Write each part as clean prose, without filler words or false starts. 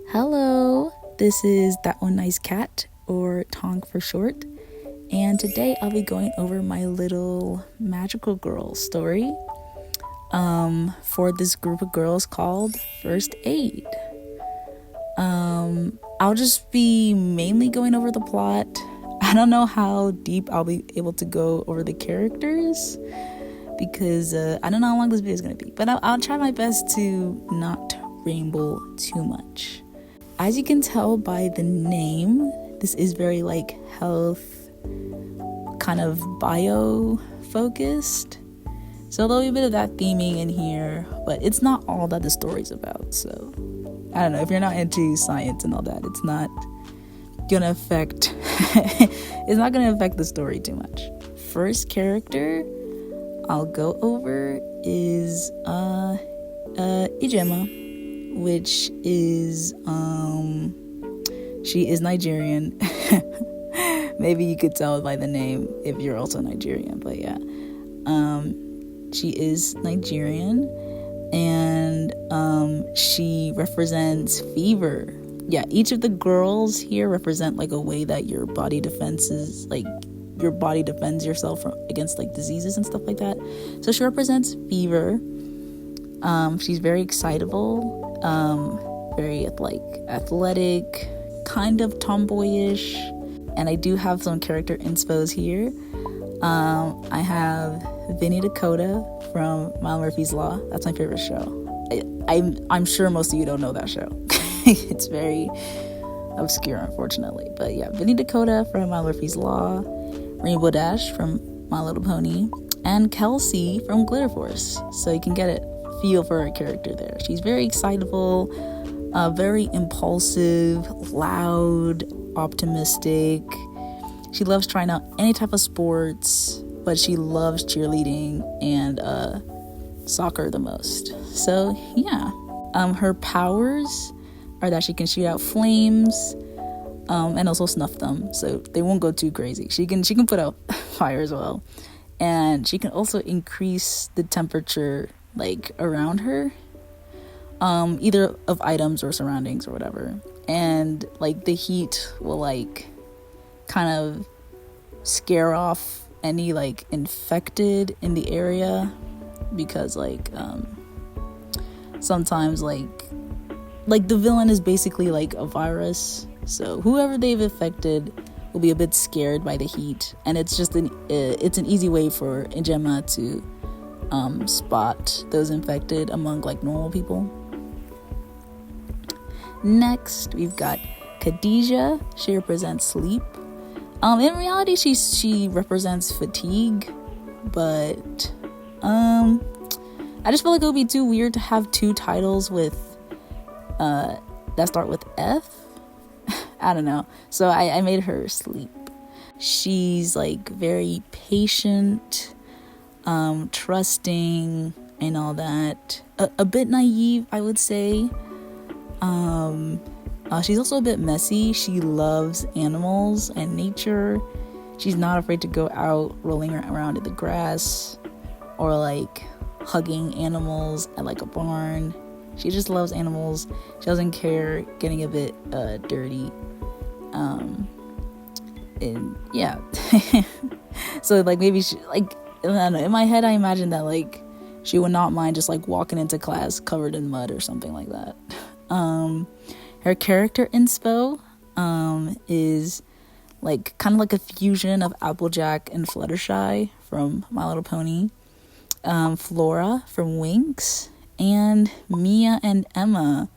Hello, this is That One Nice Cat, or Tonk for short, and today I'll be going over my little magical girl story for this group of girls called First Aid. I'll just be mainly going over the plot. I don't know how deep I'll be able to go over the characters because I don't know how long this video is going to be, but I'll try my best to not ramble too much. As you can tell by the name, this is very like health, kind of bio focused. So there'll be a bit of that theming in here, but it's not all that the story's about. So I don't know, if you're not into science and all that, it's not gonna affect the story too much. First character I'll go over is Ijema, which is she is Nigerian. Maybe you could tell by the name if you're also Nigerian, but yeah, she is Nigerian, and she represents fever. Yeah, each of the girls here represent like a way that your body defends yourself against like diseases and stuff like that. So she represents fever. She's very excitable, very like athletic, kind of tomboyish, and I do have some character inspos here. I have Vinnie Dakota from Mile Murphy's Law. That's my favorite show. I'm sure most of you don't know that show. It's very obscure, unfortunately, but yeah, Vinnie Dakota from Mile Murphy's Law, Rainbow Dash from My Little Pony, and Kelsey from Glitter Force. So you can get a feel for her character there. She's very excitable, very impulsive, loud, optimistic. She loves trying out any type of sports, but she loves cheerleading and soccer the most. So yeah, her powers are that she can shoot out flames and also snuff them, so they won't go too crazy. She can put out fire as well, and she can also increase the temperature like around her, either of items or surroundings or whatever, and like the heat will like kind of scare off any like infected in the area, because like sometimes like the villain is basically like a virus, so whoever they've affected will be a bit scared by the heat, and it's just it's an easy way for Ijema to spot those infected among like normal people. Next, we've got Khadija. She represents sleep. In reality, she represents fatigue, but I just feel like it would be too weird to have two titles with that start with F. I don't know. So I made her sleep. She's like very patient, trusting and all that. A bit naive, I would say. She's also a bit messy. She loves animals and nature. She's not afraid to go out rolling around in the grass or like hugging animals at like a barn. She just loves animals. She doesn't care getting a bit dirty. And yeah. So like maybe she like, I don't know, in my head I imagine that like she would not mind just like walking into class covered in mud or something like that. Her character inspo is like kind of like a fusion of Applejack and Fluttershy from My Little Pony, Flora from Winx, and Mia and Emma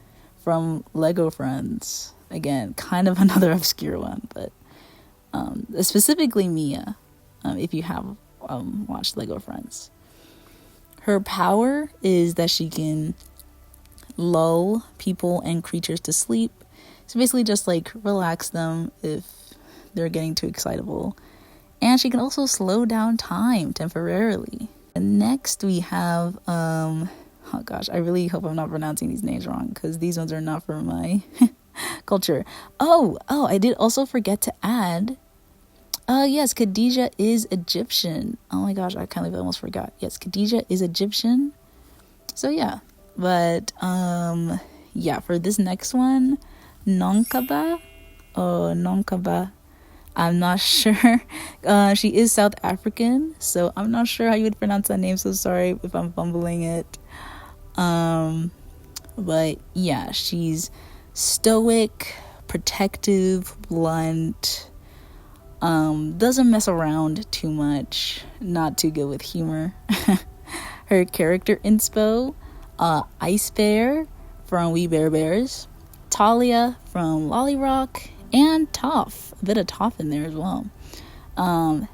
from Lego Friends. Again, kind of another obscure one, but specifically Mia, if you have watched Lego Friends. Her power is that she can lull people and creatures to sleep. So basically just like relax them if they're getting too excitable. And she can also slow down time temporarily. And next we have oh gosh, I really hope I'm not pronouncing these names wrong, because these ones are not for my culture. Oh, I did also forget to add, yes, Khadija is Egyptian. Oh my gosh, I can't believe I almost forgot. Yes, Khadija is Egyptian. So yeah, but yeah, for this next one, Nonkaba or Nonkaba, I'm not sure. She is South African, so I'm not sure how you would pronounce that name, so sorry if I'm fumbling it. But yeah, she's stoic, protective, blunt, doesn't mess around too much, not too good with humor. Her character inspo, Ice Bear from We Bare Bears, Talia from Lolly Rock, and Toph, a bit of Toph in there as well.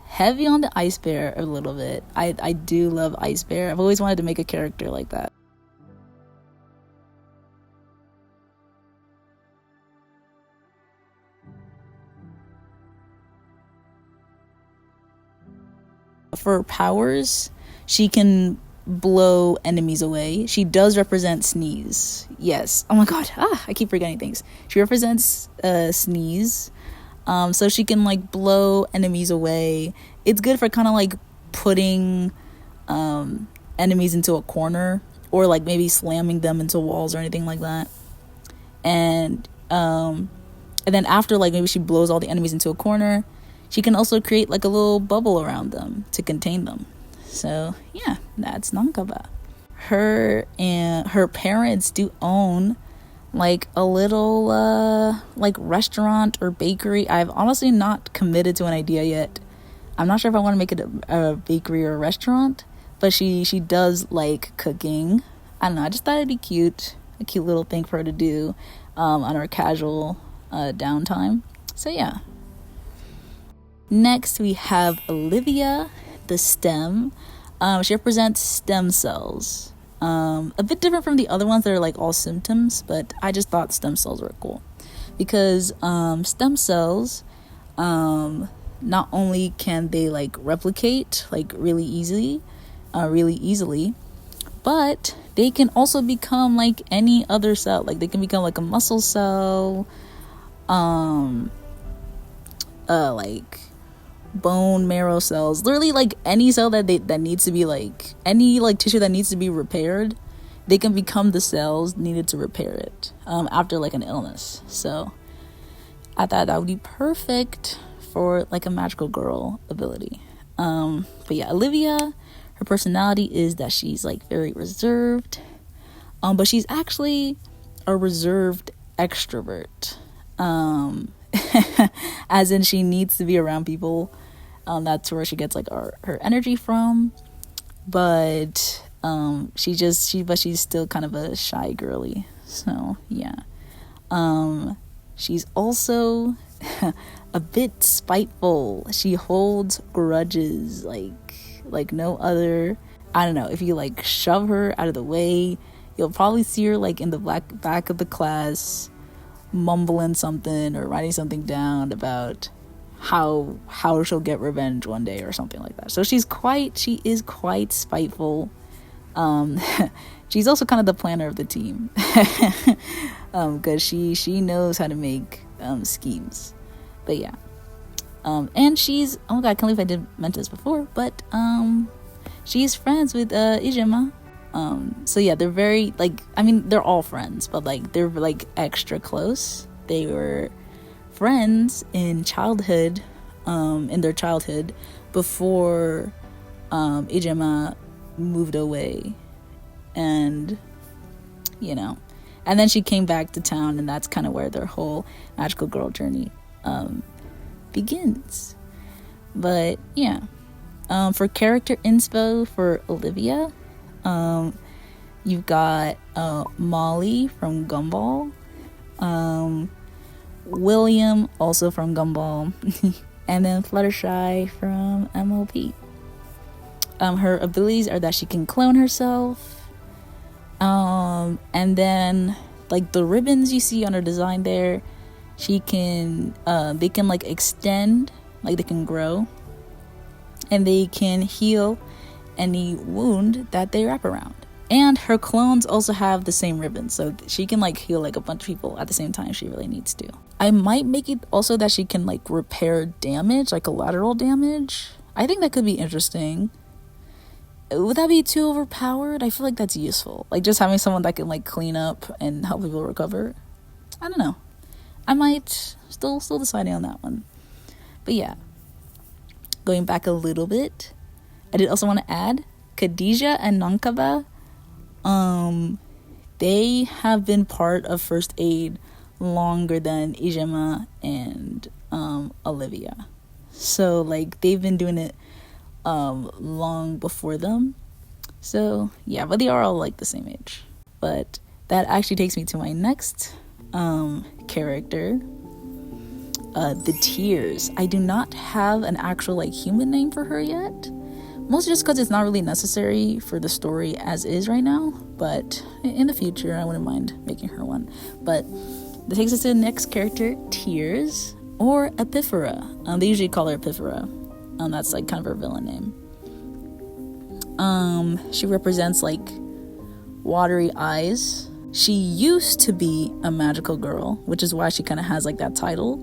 Heavy on the Ice Bear a little bit. I do love Ice Bear. I've always wanted to make a character like that. For her powers, she can blow enemies away. She does represent Sneeze. Yes. Oh my god. I keep forgetting things. She represents Sneeze. So she can like blow enemies away. It's good for kind of like putting enemies into a corner, or like maybe slamming them into walls or anything like that. And then after like maybe she blows all the enemies into a corner, she can also create like a little bubble around them to contain them. So yeah, that's Nonkaba. Her and her parents do own like a little like restaurant or bakery. I've honestly not committed to an idea yet. I'm not sure if I want to make it a bakery or a restaurant, but she does like cooking. I don't know, I just thought it'd be cute, a cute little thing for her to do on her casual downtime. So yeah. Next we have Olivia, the STEM. She represents stem cells. A bit different from the other ones that are like all symptoms, but I just thought stem cells were cool because stem cells, not only can they like replicate like really easily, but they can also become like any other cell. Like they can become like a muscle cell, like bone marrow cells, literally like any cell that needs to be like any like tissue that needs to be repaired, they can become the cells needed to repair it after like an illness. So I thought that would be perfect for like a magical girl ability. But yeah, Olivia, her personality is that she's like very reserved, but she's actually a reserved extrovert, as in she needs to be around people. That's where she gets like her energy from, but she's still kind of a shy girly. So yeah, she's also a bit spiteful. She holds grudges like no other. I don't know, if you like shove her out of the way, you'll probably see her like in the back of the class mumbling something or writing something down about how she'll get revenge one day or something like that. So she is quite spiteful. She's also kind of the planner of the team, because she knows how to make schemes. But yeah, and she's, oh my god, I can't believe I didn't mention this before, but she's friends with Ijima. So yeah, they're very like, I mean, they're all friends, but like they're like extra close. They were friends in their childhood before Ijima moved away, and and then she came back to town, and that's kind of where their whole magical girl journey begins. But yeah, for character inspo for Olivia, you've got Molly from Gumball, William also from Gumball, and then Fluttershy from MLP. Her abilities are that she can clone herself, and then like the ribbons you see on her design there, they can like extend, like they can grow, and they can heal any wound that they wrap around. And her clones also have the same ribbons, so she can like heal like a bunch of people at the same time if she really needs to. I might make it also that she can like repair damage, like collateral damage. I think that could be interesting. would that be too overpowered? I feel like that's useful. Like just having someone that can like clean up and help people recover. I don't know. I might still deciding on that one. But yeah, going back a little bit, I did also want to add Khadijah and Nankaba. They have been part of First Aid longer than Ijima and Olivia. So like they've been doing it long before them. So yeah, but they are all like the same age. But that actually takes me to my next character, the Tears. I do not have an actual like human name for her yet, mostly just because it's not really necessary for the story as is right now, but in the future I wouldn't mind making her one. But that takes us to the next character, Tears, or Epiphora. They usually call her Epiphora. That's like kind of her villain name. She represents like watery eyes. She used to be a magical girl, which is why she kind of has like that title.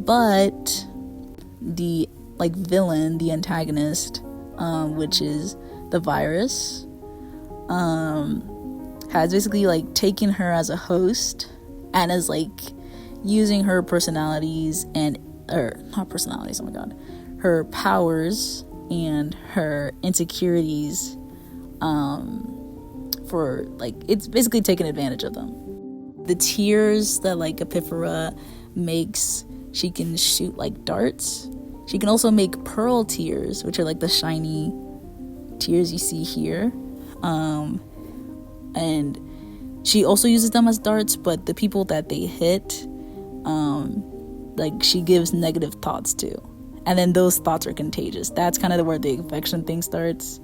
But the like villain, the antagonist, which is the virus, has basically like taken her as a host and is like using her personalities not personalities, oh my god, her powers and her insecurities for like, it's basically taking advantage of them. The tears that like Epiphora makes, she can shoot like darts. She can also make pearl tears, which are like the shiny tears you see here. And she also uses them as darts, but the people that they hit, like she gives negative thoughts to. And then those thoughts are contagious. That's kind of where the infection thing starts,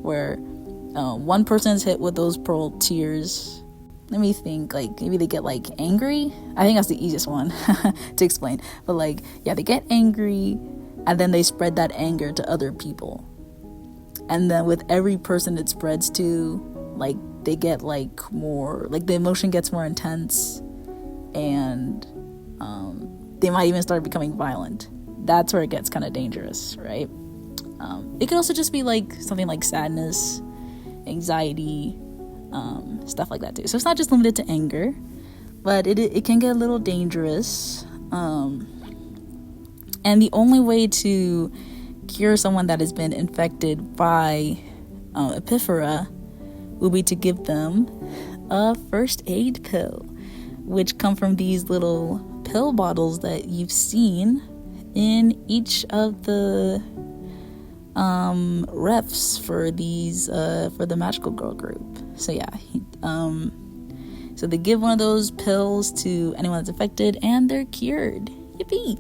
where one person's hit with those pearl tears. Let me think, like maybe they get like angry. I think that's the easiest one to explain. But like, yeah, they get angry and then they spread that anger to other people. And then with every person it spreads to, like they get like more, like the emotion gets more intense, and they might even start becoming violent. That's where it gets kind of dangerous, right? It can also just be like something like sadness, anxiety, stuff like that too. So it's not just limited to anger, but it can get a little dangerous. And the only way to cure someone that has been infected by Epiphora would be to give them a first aid pill, which come from these little pill bottles that you've seen in each of the refs for these for the magical girl group. So yeah, so they give one of those pills to anyone that's affected and they're cured. Yippee.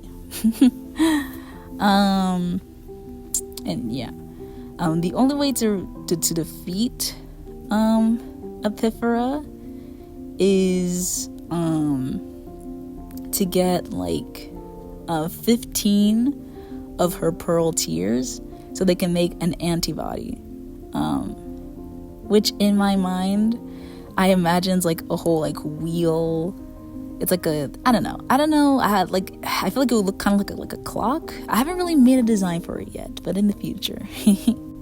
And yeah, the only way to defeat Epiphora is to get like 15 of her pearl tears so they can make an antibody, which in my mind I imagine like a whole like wheel. It's like I don't know, I feel like it would look kind of like a clock. I haven't really made a design for it yet, but in the future.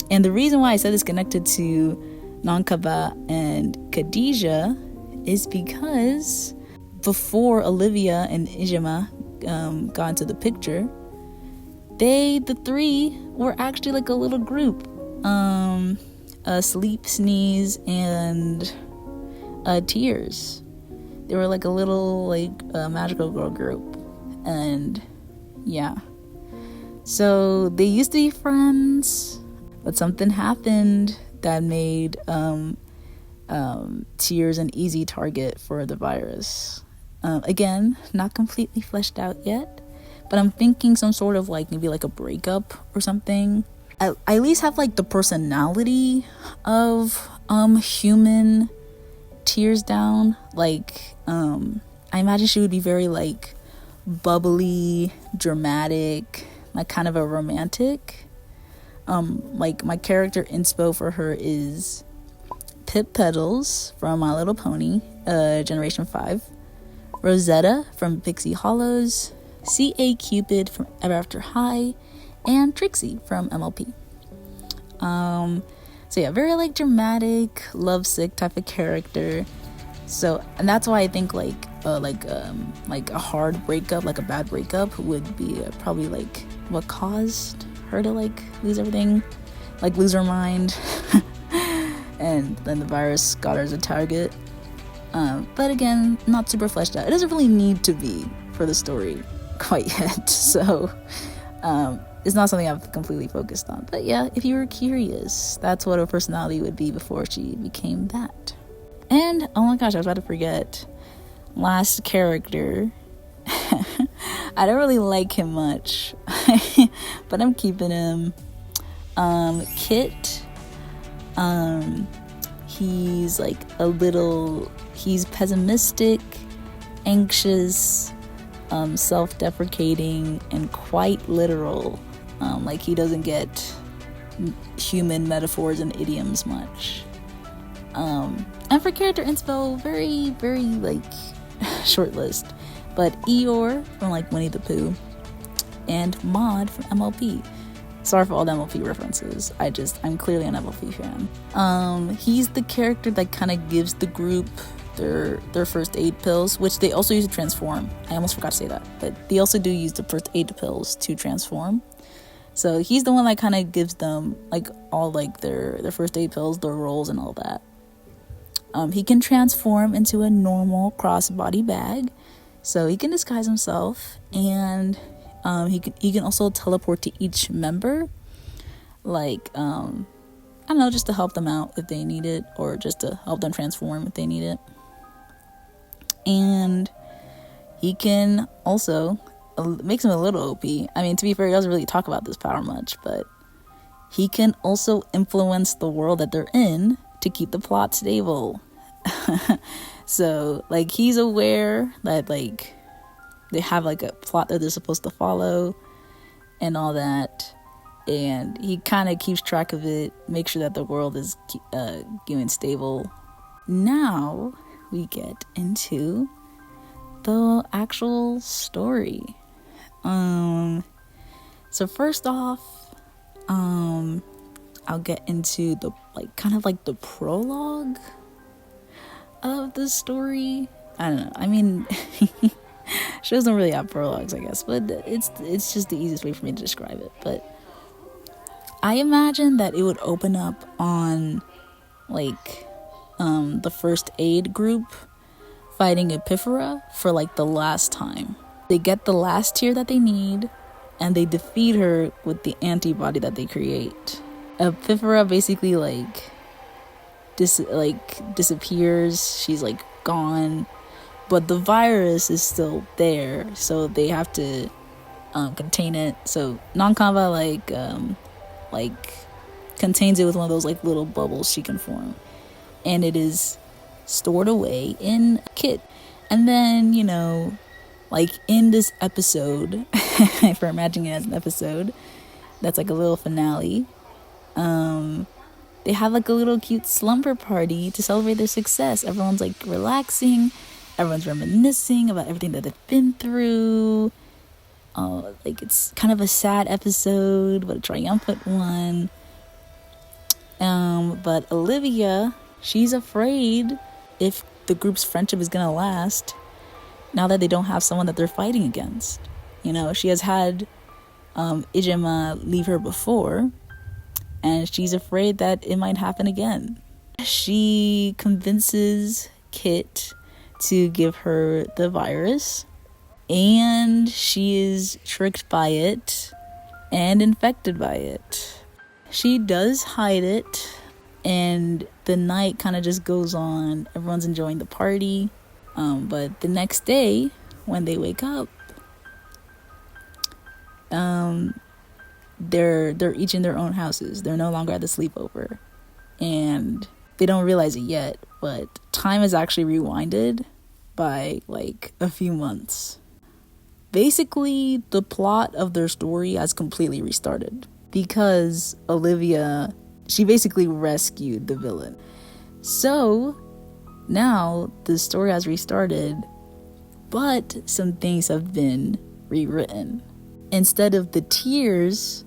And the reason why I said it's connected to Nankaba and Khadijah is because before Olivia and Ijima got into the picture, the three were actually like a little group. Sleep, Sneeze, and Tears. They were like a little like magical girl group. And yeah, so they used to be friends, but something happened that made Tears an easy target for the virus. Again, not completely fleshed out yet, but I'm thinking some sort of like maybe like a breakup or something. I at least have like the personality of human Tears down. Like I imagine she would be very like bubbly, dramatic, like kind of a romantic. Like my character inspo for her is Pip Petals from My Little Pony, Generation 5, Rosetta from Pixie Hollows, C.A. Cupid from Ever After High, and Trixie from MLP. So yeah, very like dramatic, lovesick type of character. So, and that's why I think like a hard breakup, like a bad breakup, would be probably like what caused her to like lose everything, like lose her mind, and then the virus got her as a target. But again, not super fleshed out. It doesn't really need to be for the story quite yet. So, it's not something I've completely focused on. But yeah, if you were curious, that's what her personality would be before she became that. And oh my gosh, I was about to forget. Last character. I don't really like him much, but I'm keeping him. Kit. He's like he's pessimistic, anxious, self-deprecating, and quite literal. Like he doesn't get human metaphors and idioms much. And for character inspo, very, very like short list. But Eeyore from like Winnie the Pooh and Maud from MLP. Sorry for all the MLP references. I'm clearly an MLP fan. He's the character that kind of gives the group their first aid pills, which they also use to transform. I almost forgot to say that, but they also do use the first aid pills to transform. So he's the one that kind of gives them like all like their first aid pills, their rolls, and all that. He can transform into a normal crossbody bag, so he can disguise himself, and he can also teleport to each member, like I don't know, just to help them out if they need it, or just to help them transform if they need it. And he can also, makes him a little OP. I mean, to be fair, he doesn't really talk about this power much, but he can also influence the world that they're in to keep the plot stable. So like he's aware that like they have like a plot that they're supposed to follow and all that, and he kind of keeps track of it, make sure that the world is going stable. Now we get into the actual story. So first off, I'll get into the like kind of like the prologue of the story. I don't know. I mean, shows don't really have prologues, I guess, but it's just the easiest way for me to describe it. But I imagine that it would open up on like the first aid group fighting Epiphora for like the last time. They get the last tear that they need, and they defeat her with the antibody that they create. Epiphora basically like disappears. She's like gone, but the virus is still there, so they have to contain it. So Non-Kava like contains it with one of those like little bubbles she can form, and it is stored away in Kit. And then, you know, like in this episode, if we're imagining it as an episode, that's like a little finale. They have like a little cute slumber party to celebrate their success. Everyone's like relaxing, everyone's reminiscing about everything that they've been through. Like it's kind of a sad episode, but a triumphant one. But Olivia, she's afraid if the group's friendship is gonna last now that they don't have someone that they're fighting against. You know, she has had Ijima leave her before, and she's afraid that it might happen again. She convinces Kit to give her the virus, and she is tricked by it and infected by it. She does hide it, and the night kind of just goes on. Everyone's enjoying the party, but the next day when they wake up, they're each in their own houses. They're no longer at the sleepover, and they don't realize it yet, but time is actually rewinded by like a few months. Basically, the plot of their story has completely restarted because Olivia, she basically rescued the villain. So now the story has restarted, but some things have been rewritten. Instead of the tears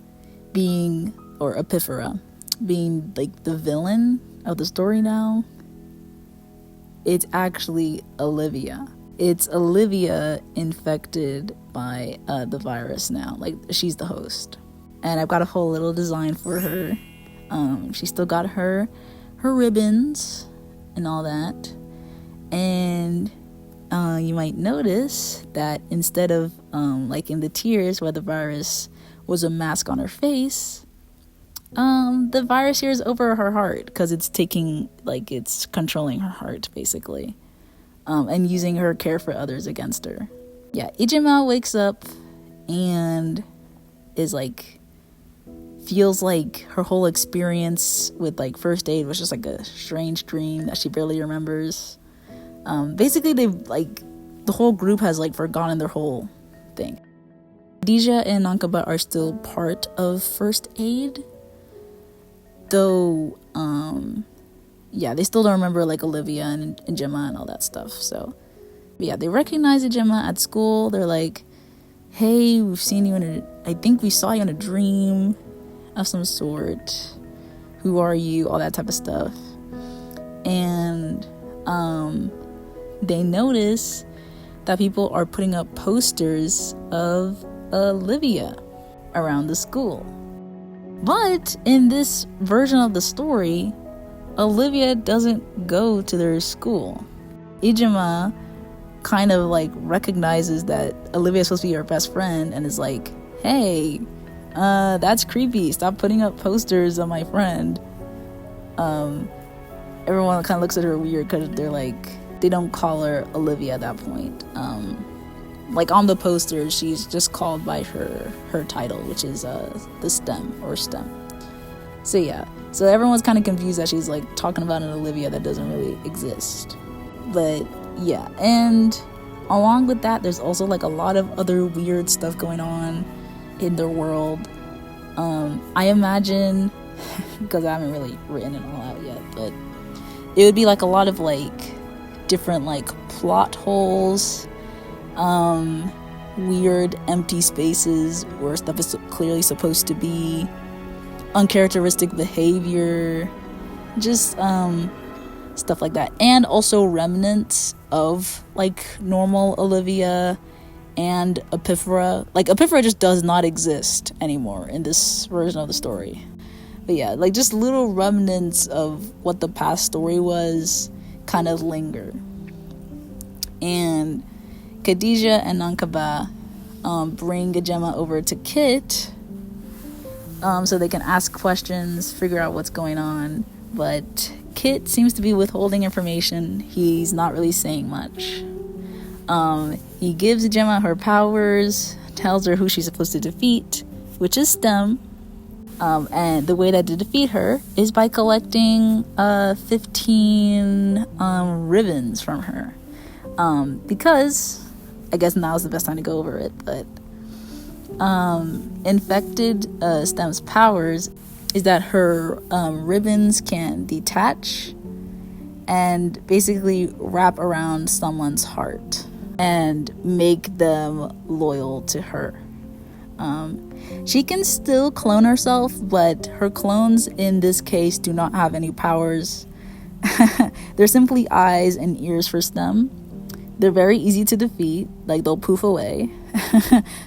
being, or Epiphora, being like the villain of the story now, it's actually Olivia. It's Olivia infected by the virus now. Like, she's the host. And I've got a whole little design for her. She still got her ribbons and all that. And you might notice that instead of like in the tears where the virus was a mask on her face, the virus here is over her heart, because it's controlling her heart basically, and using her care for others against her. Yeah, Ijima wakes up and is like, feels like her whole experience with like first aid was just like a strange dream that she barely remembers. Basically the whole group has like forgotten their whole thing. Khadija and Nankaba are still part of first aid, though they still don't remember like Olivia and Ijima and all that stuff. So yeah, they recognize Ijima at school. They're like, hey, we've seen you I think we saw you in a dream of some sort. Who are you? All that type of stuff. And they notice that people are putting up posters of Olivia around the school. But in this version of the story, Olivia doesn't go to their school. Ijima kind of like recognizes that Olivia is supposed to be her best friend and is like, hey, that's creepy. Stop putting up posters of my friend. Everyone kind of looks at her weird because they're like, they don't call her Olivia at that point. Like on the poster, she's just called by her title, which is the STEM or STEM. So yeah, so everyone's kind of confused that she's like talking about an Olivia that doesn't really exist. But yeah, and along with that, there's also like a lot of other weird stuff going on in their world. I imagine, because I haven't really written it all out yet, but it would be like a lot of like different like plot holes, weird empty spaces where stuff is clearly supposed to be, uncharacteristic behavior, just stuff like that, and also remnants of like normal Olivia and Epiphora. Like Epiphora just does not exist anymore in this version of the story. But yeah, like just little remnants of what the past story was kind of linger. And Khadija and Nankaba bring Ijima over to Kit so they can ask questions, figure out what's going on. But Kit seems to be withholding information. He's not really saying much. He gives Ijima her powers, tells her who she's supposed to defeat, which is STEM. And the way that to defeat her is by collecting 15 ribbons from her. Because I guess now is the best time to go over it, but infected STEM's powers is that her ribbons can detach and basically wrap around someone's heart and make them loyal to her. She can still clone herself, but her clones in this case do not have any powers. They're simply eyes and ears for STEM. They're very easy to defeat, like they'll poof away.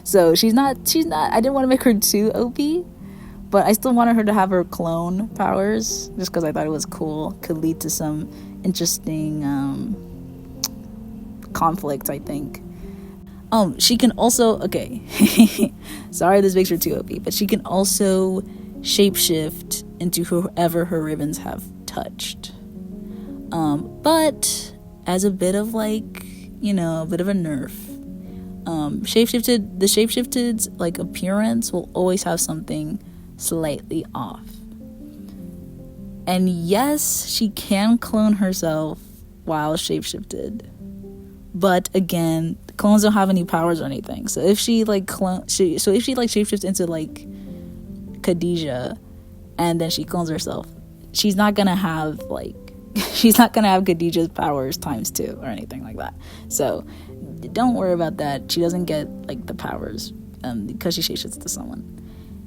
So she's not, I didn't want to make her too OP, but I still wanted her to have her clone powers, just because I thought it was cool. Could lead to some interesting conflict, I think. She can also, okay, sorry this makes her too OP, but she can also shapeshift into whoever her ribbons have touched. But as a bit of like, a bit of a nerf, the shapeshifted's like appearance will always have something slightly off. And yes, she can clone herself while shapeshifted, but again, the clones don't have any powers or anything. So if she like shapeshifts into like Khadija and then she clones herself, she's not gonna have Khadijah's powers times 2 or anything like that. So don't worry about that. She doesn't get like the powers because she shapeshifts to someone,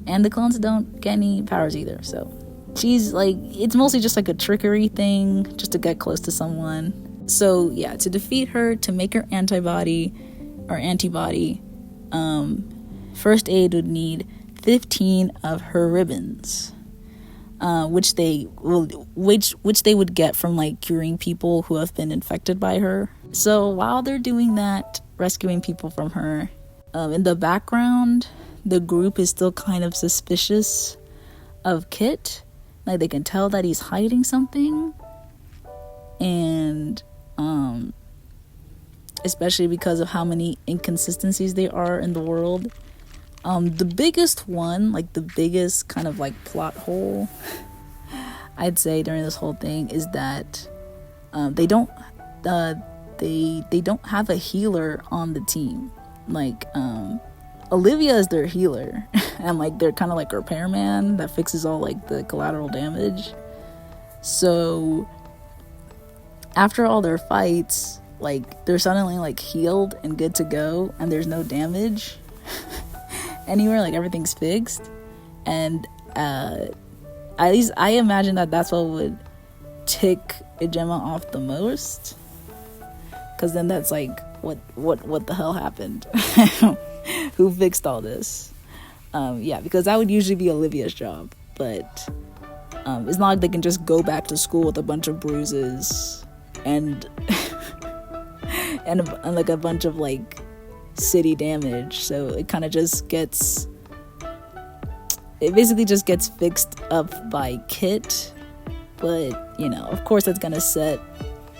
and the clones don't get any powers either. So she's like, it's mostly just like a trickery thing just to get close to someone. So yeah, to defeat her, to make her antibody, First Aid would need 15 of her ribbons, which they would get from like curing people who have been infected by her. So while they're doing that, rescuing people from her, in the background, the group is still kind of suspicious of Kit. Like, they can tell that he's hiding something, and especially because of how many inconsistencies there are in the world. The biggest one, like the biggest kind of like plot hole I'd say during this whole thing is that they don't have a healer on the team. Like, Olivia is their healer, and like they're kind of like repairman that fixes all like the collateral damage. So after all their fights, like, they're suddenly like healed and good to go, and there's no damage anywhere, like everything's fixed. And at least I imagine that that's what would tick Gemma off the most, because then that's like, what the hell happened? Who fixed all this? Yeah, because that would usually be Olivia's job, but it's not like they can just go back to school with a bunch of bruises and and like a bunch of like city damage. So it kind of just gets, it basically just gets fixed up by Kit. But you know, of course that's gonna set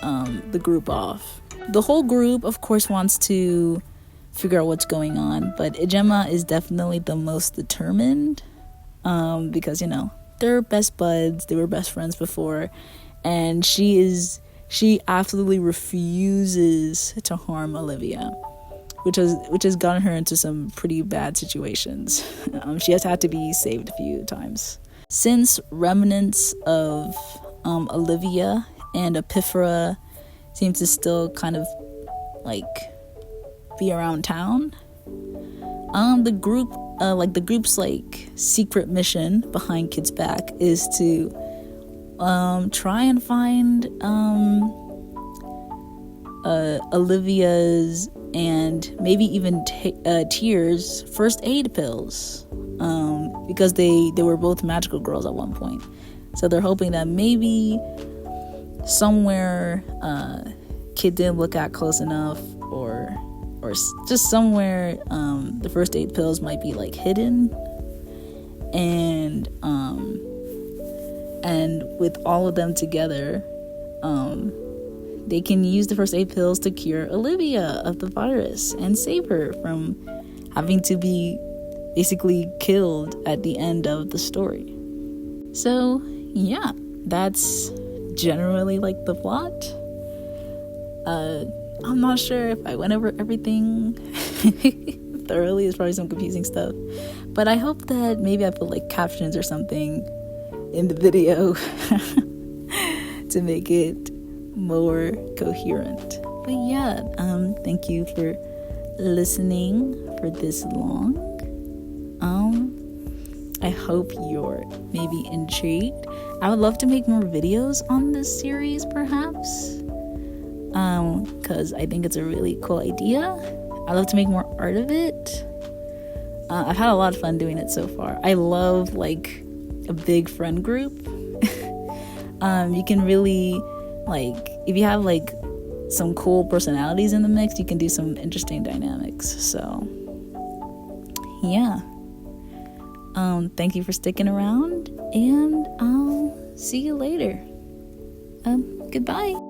the group off. The whole group, of course, wants to figure out what's going on, but Gemma is definitely the most determined, because, you know, they're best buds, they were best friends before, and she absolutely refuses to harm Olivia, which has gotten her into some pretty bad situations. She has had to be saved a few times. Since remnants of Olivia and Epiphora seem to still kind of like be around town, the group's like secret mission behind Kit's back is to try and find Olivia's and maybe even Tear's first aid pills, because they were both magical girls at one point. So they're hoping that maybe somewhere Kit didn't look at close enough, or just somewhere the first aid pills might be like hidden, and with all of them together, they can use the first aid pills to cure Olivia of the virus and save her from having to be basically killed at the end of the story. So yeah, that's generally like the plot. I'm not sure if I went over everything thoroughly. There's probably some confusing stuff, but I hope that maybe I put like captions or something in the video to make it more coherent. But yeah, thank you for listening for this long. I hope you're maybe intrigued. I would love to make more videos on this series, perhaps, because I think it's a really cool idea. I'd love to make more art of it. I've had a lot of fun doing it so far. I love like a big friend group. You can really, like, if you have like some cool personalities in the mix, you can do some interesting dynamics. So yeah, thank you for sticking around, and I'll see you later. Goodbye.